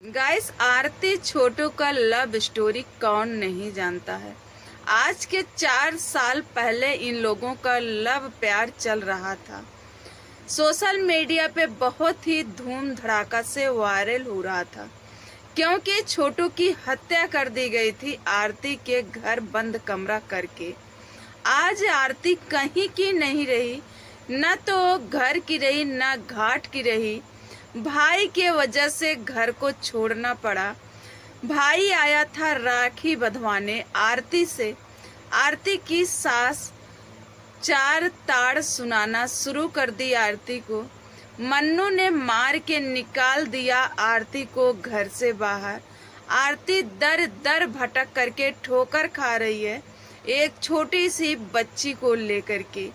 Guys, आरती छोटू का love story कौन नहीं जानता है। आज के 4 साल पहले इन लोगों का लव प्यार चल रहा था। सोशल मीडिया पे बहुत ही धूम धड़ाका से वायरल हो रहा था, क्योंकि छोटू की हत्या कर दी गई थी आरती के घर बंद कमरा करके। आज आरती कहीं की नहीं रही, न तो घर की रही न घाट की रही। भाई के वजह से घर को छोड़ना पड़ा। भाई आया था राखी बंधवाने आरती से। आरती की सास 4 ताड़ सुनाना शुरू कर दी आरती को। मन्नू ने मार के निकाल दिया आरती को घर से बाहर। आरती दर दर भटक करके ठोकर खा रही है एक छोटी सी बच्ची को लेकर के।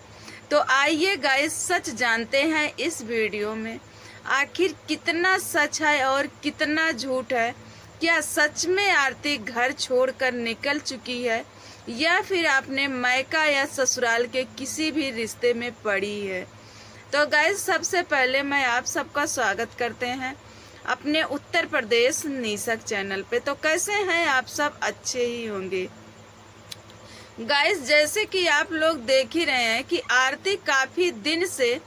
तो आइए गाइस, सच जानते हैं इस वीडियो में। आखिर कितना सच है और कितना झूठ है। क्या सच में आरती घर छोड़कर निकल चुकी है, या फिर आपने मायका या ससुराल के किसी भी रिश्ते में पड़ी है। तो गाइस, सबसे पहले मैं आप सबका स्वागत करते हैं अपने उत्तर प्रदेश निसक चैनल पे। तो कैसे हैं आप सब? अच्छे ही होंगे। गाइस, जैसे कि आप लोग देख ही रहे हैं कि आरती काफी दिन से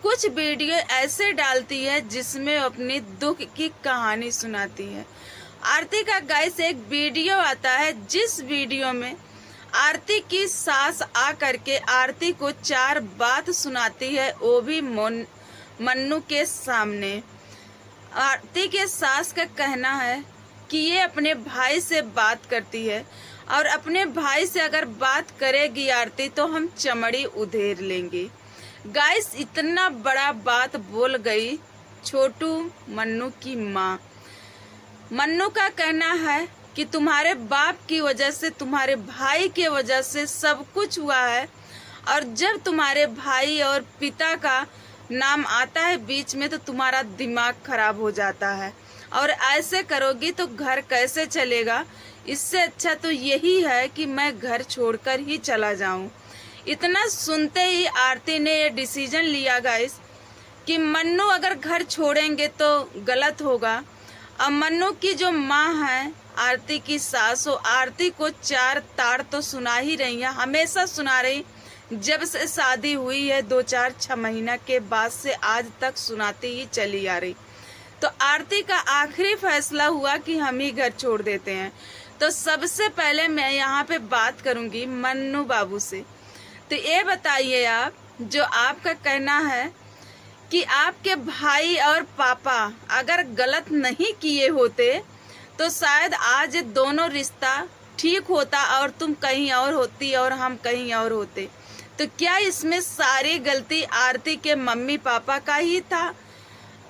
कुछ वीडियो ऐसे डालती है जिसमें अपनी दुख की कहानी सुनाती है। आरती का गाइस एक वीडियो आता है, जिस वीडियो में आरती की सास आ करके आरती को 4 बात सुनाती है, वो भी मन्नू के सामने। आरती के सास का कहना है कि ये अपने भाई से बात करती है, और अपने भाई से अगर बात करेगी आरती तो हम चमड़ी उधेड़ लेंगे। गाइस, इतना बड़ा बात बोल गई छोटू मन्नू की माँ। मन्नू का कहना है कि तुम्हारे बाप की वजह से, तुम्हारे भाई के वजह से सब कुछ हुआ है, और जब तुम्हारे भाई और पिता का नाम आता है बीच में तो तुम्हारा दिमाग खराब हो जाता है, और ऐसे करोगी तो घर कैसे चलेगा। इससे अच्छा तो यही है कि मैं घर छोड़कर ही चला जाऊं। इतना सुनते ही आरती ने ये डिसीजन लिया गाइस कि मन्नू अगर घर छोड़ेंगे तो गलत होगा। अब मन्नू की जो माँ है आरती की सास, वो आरती को 4 ताड़ तो सुना ही रही है, हमेशा सुना रही। जब से शादी हुई है 2-4-6 महीना के बाद से आज तक सुनाती ही चली आ रही। तो आरती का आखिरी फैसला हुआ कि हम ही घर छोड़ देते हैं। तो सबसे पहले मैं यहाँ पे बात करूंगी मन्नू बाबू से। तो ये बताइए आप, जो आपका कहना है कि आपके भाई और पापा अगर गलत नहीं किए होते तो शायद आज दोनों रिश्ता ठीक होता, और तुम कहीं और होती और हम कहीं और होते। तो क्या इसमें सारी गलती आरती के मम्मी पापा का ही था?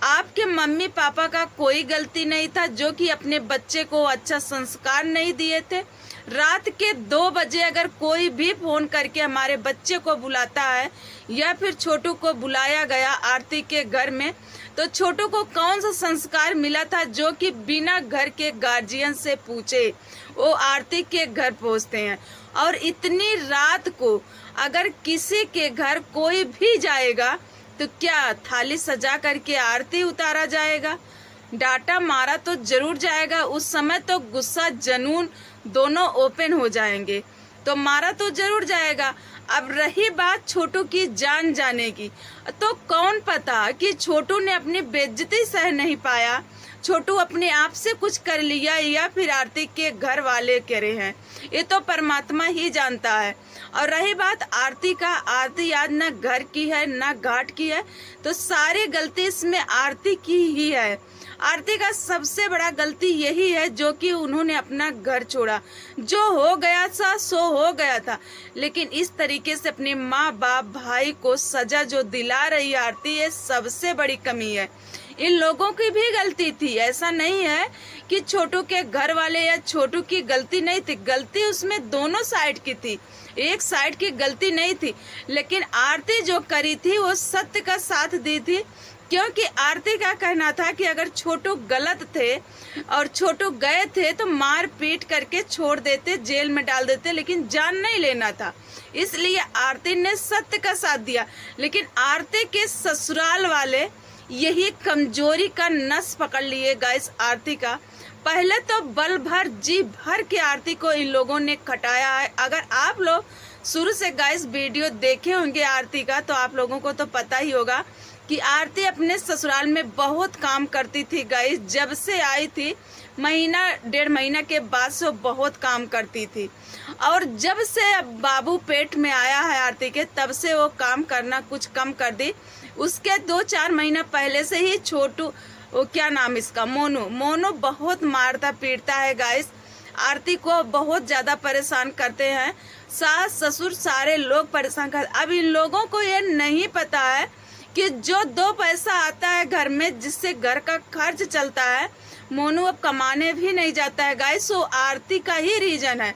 आपके मम्मी पापा का कोई गलती नहीं था, जो कि अपने बच्चे को अच्छा संस्कार नहीं दिए थे। रात के 2 बजे अगर कोई भी फोन करके हमारे बच्चे को बुलाता है, या फिर छोटू को बुलाया गया आरती के घर में, तो छोटू को कौन सा संस्कार मिला था जो कि बिना घर के गार्जियन से पूछे वो आरती के घर पहुंचते हैं। और इतनी रात को अगर किसी के घर कोई भी जाएगा तो क्या थाली सजा करके आरती उतारा जाएगा? डांटा मारा तो जरूर जाएगा। उस समय तो गुस्सा जनून दोनों ओपन हो जाएंगे, तो मारा तो जरूर जाएगा। अब रही बात छोटू की जान जाने की, तो कौन पता कि छोटू ने अपनी बेइज्जती सह नहीं पाया, छोटू अपने आप से कुछ कर लिया, या फिर आरती के घर वाले करे हैं, ये तो परमात्मा ही जानता है। और रही बात आरती का, आरती आज न घर की है न घाट की है, तो सारी गलती इसमें आरती की ही है। आरती का सबसे बड़ा गलती यही है जो कि उन्होंने अपना घर छोड़ा। जो हो गया था सो हो गया था, लेकिन इस तरीके से अपने माँ बाप भाई को सजा जो दिला रही आरती, ये सबसे बड़ी कमी है। इन लोगों की भी गलती थी, ऐसा नहीं है कि छोटू के घर वाले या छोटू की गलती नहीं थी। गलती उसमें दोनों साइड की थी, एक साइड की गलती नहीं थी। लेकिन आरती जो करी थी वो सत्य का साथ दी थी, क्योंकि आरती का कहना था कि अगर छोटू गलत थे और छोटू गए थे तो मार पीट करके छोड़ देते, जेल में डाल देते, लेकिन जान नहीं लेना था। इसलिए आरती ने सत्य का साथ दिया। लेकिन आरती के ससुराल वाले यही कमजोरी का नस पकड़ लिए गाइस आरती का। पहले तो बल भर जी भर के आरती को इन लोगों ने खटाया है। अगर आप लोग शुरू से गाइस वीडियो देखे होंगे आरती का तो आप लोगों को तो पता ही होगा कि आरती अपने ससुराल में बहुत काम करती थी गाइस। जब से आई थी महीना 1.5 महीना के बाद से वो बहुत काम करती थी, और जब से अब बाबू पेट में आया है आरती के तब से वो काम करना कुछ कम कर दी। उसके 2-4 महीना पहले से ही छोटू, वो क्या नाम इसका, मोनू बहुत मारता पीटता है गाइस। आरती को बहुत ज्यादा परेशान करते हैं, सास ससुर सारे लोग परेशान करते। अब इन लोगों को ये नहीं पता है कि जो 2 पैसा आता है घर में जिससे घर का खर्च चलता है, मोनू अब कमाने भी नहीं जाता है गाइस। वो आरती का ही रीजन है।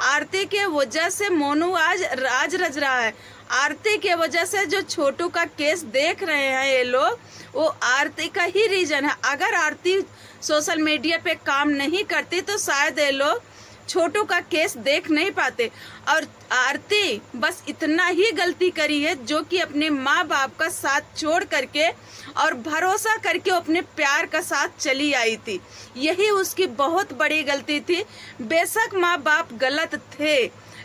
आरती के वजह से मोनू आज राज रच रहा है। आरती के वजह से जो छोटू का केस देख रहे हैं ये लोग, वो आरती का ही रीजन है। अगर आरती सोशल मीडिया पे काम नहीं करती तो शायद ये लोग छोटू का केस देख नहीं पाते। और आरती बस इतना ही गलती करी है जो कि अपने माँ बाप का साथ छोड़ करके और भरोसा करके अपने प्यार का साथ चली आई थी। यही उसकी बहुत बड़ी गलती थी। बेशक माँ बाप गलत थे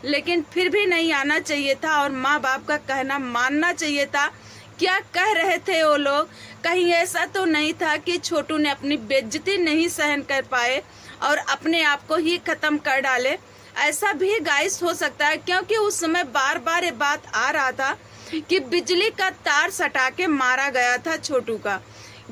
लेकिन फिर भी नहीं आना चाहिए था और माँ बाप का कहना मानना चाहिए था। क्या कह रहे थे वो लोग? कहीं ऐसा तो नहीं था कि छोटू ने अपनी बेइज्जती नहीं सहन कर पाए और अपने आप को ही खत्म कर डाले? ऐसा भी गाइस हो सकता है, क्योंकि उस समय बार बार ये बात आ रहा था कि बिजली का तार सटा के मारा गया था छोटू का।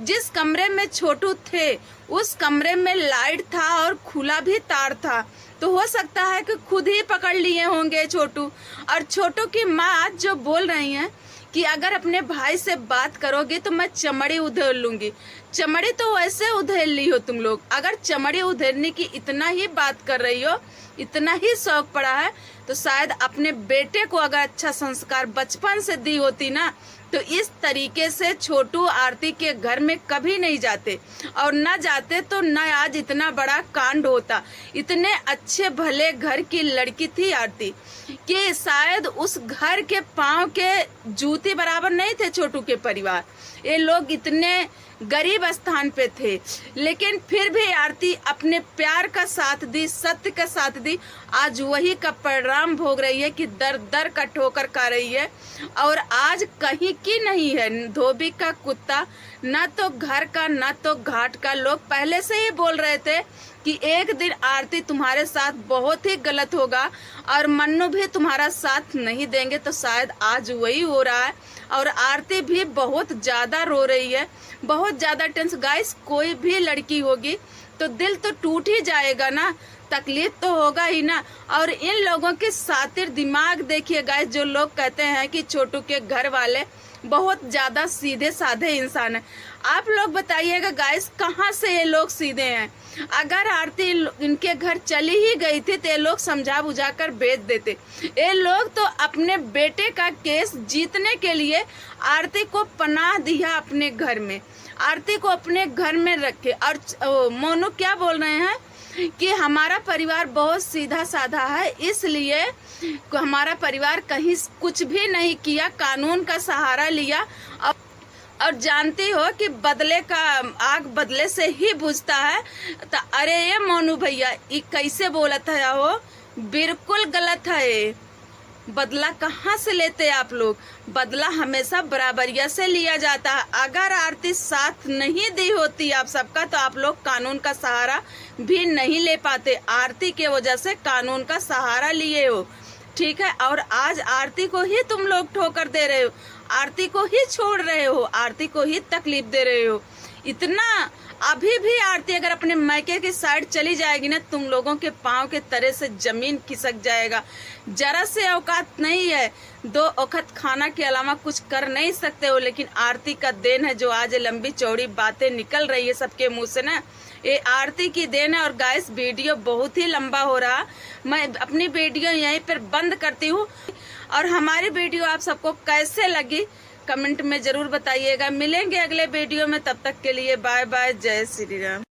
जिस कमरे में छोटू थे उस कमरे में लाइट था और खुला भी तार था, तो हो सकता है कि खुद ही पकड़ लिए होंगे छोटू। और छोटू की माँ आज जो बोल रही हैं कि अगर अपने भाई से बात करोगे तो मैं चमड़ी उधेड़ लूंगी। चमड़ी तो वैसे उधेड़ ली हो तुम लोग। अगर चमड़ी उधेड़ने की इतना ही बात कर रही हो, इतना ही शौक पड़ा है, तो शायद अपने बेटे को अगर अच्छा संस्कार बचपन से दी होती ना, तो इस तरीके से छोटू आरती के घर में कभी नहीं जाते, और न जाते तो न आज इतना बड़ा कांड होता। इतने अच्छे भले घर की लड़की थी आरती कि शायद उस घर के पांव के जूती बराबर नहीं थे छोटू के परिवार। ये लोग इतने गरीब स्थान पे थे, लेकिन फिर भी आरती अपने प्यार का साथ दी, सत्य का साथ दी। आज वही का परिणाम भोग रही है कि दर दर का ठोकर खा रही है। और आज कहीं की नहीं है धोबी का कुत्ता, ना तो घर का ना तो घाट का। लोग पहले से ही बोल रहे थे कि एक दिन आरती तुम्हारे साथ बहुत ही गलत होगा और मन्नू भी तुम्हारा साथ नहीं देंगे, तो शायद आज वही हो रहा है। और आरती भी बहुत ज्यादा रो रही है, बहुत ज्यादा टेंशन। गाइस, कोई भी लड़की होगी तो दिल तो टूट ही जाएगा ना, तकलीफ तो होगा ही ना। और इन लोगों के सातिर दिमाग देखिए गाइस, जो लोग कहते हैं कि छोटू के घर वाले बहुत ज्यादा सीधे साधे इंसान है। आप लोग बताइएगा गाइस, कहाँ से ये लोग सीधे हैं? अगर आरती इनके घर चली ही गई थी तो ये लोग समझा बुझा कर बेच देते। ये लोग तो अपने बेटे का केस जीतने के लिए आरती को पनाह दिया अपने घर में, आरती को अपने घर में रखे। और मोनू क्या बोल रहे हैं कि हमारा परिवार बहुत सीधा साधा है, इसलिए हमारा परिवार कहीं कुछ भी नहीं किया, कानून का सहारा लिया। और जानती हो कि बदले का आग बदले से ही बुझता है। तो अरे ये मोनू भैया, ये कैसे बोला था? वो बिल्कुल गलत है। बदला कहाँ से लेते आप लोग? बदला हमेशा बराबरिया से लिया जाता है। अगर आरती साथ नहीं दी होती आप सबका तो आप लोग कानून का सहारा भी नहीं ले पाते। आरती के वजह से कानून का सहारा लिए हो, ठीक है। और आज आरती को ही तुम लोग ठोकर दे रहे हो, आरती को ही छोड़ रहे हो, आरती को ही तकलीफ दे रहे हो। इतना अभी भी आरती अगर अपने मायके की साइड चली जाएगी ना, तुम लोगों के पांव के तले से जमीन खिसक जाएगा। जरा से औकात नहीं है, 2 वक्त खाना के अलावा कुछ कर नहीं सकते हो। लेकिन आरती का देन है जो आज लंबी चौड़ी बातें निकल रही है सबके मुंह से ना, ये आरती की देन है। और गाइस, वीडियो बहुत ही लंबा हो रहा, मैं अपनी वीडियो यहीं पर बंद करती हूँ। और हमारी वीडियो आप सबको कैसे लगी कमेंट में जरूर बताइएगा। मिलेंगे अगले वीडियो में, तब तक के लिए बाय बाय, जय श्री राम।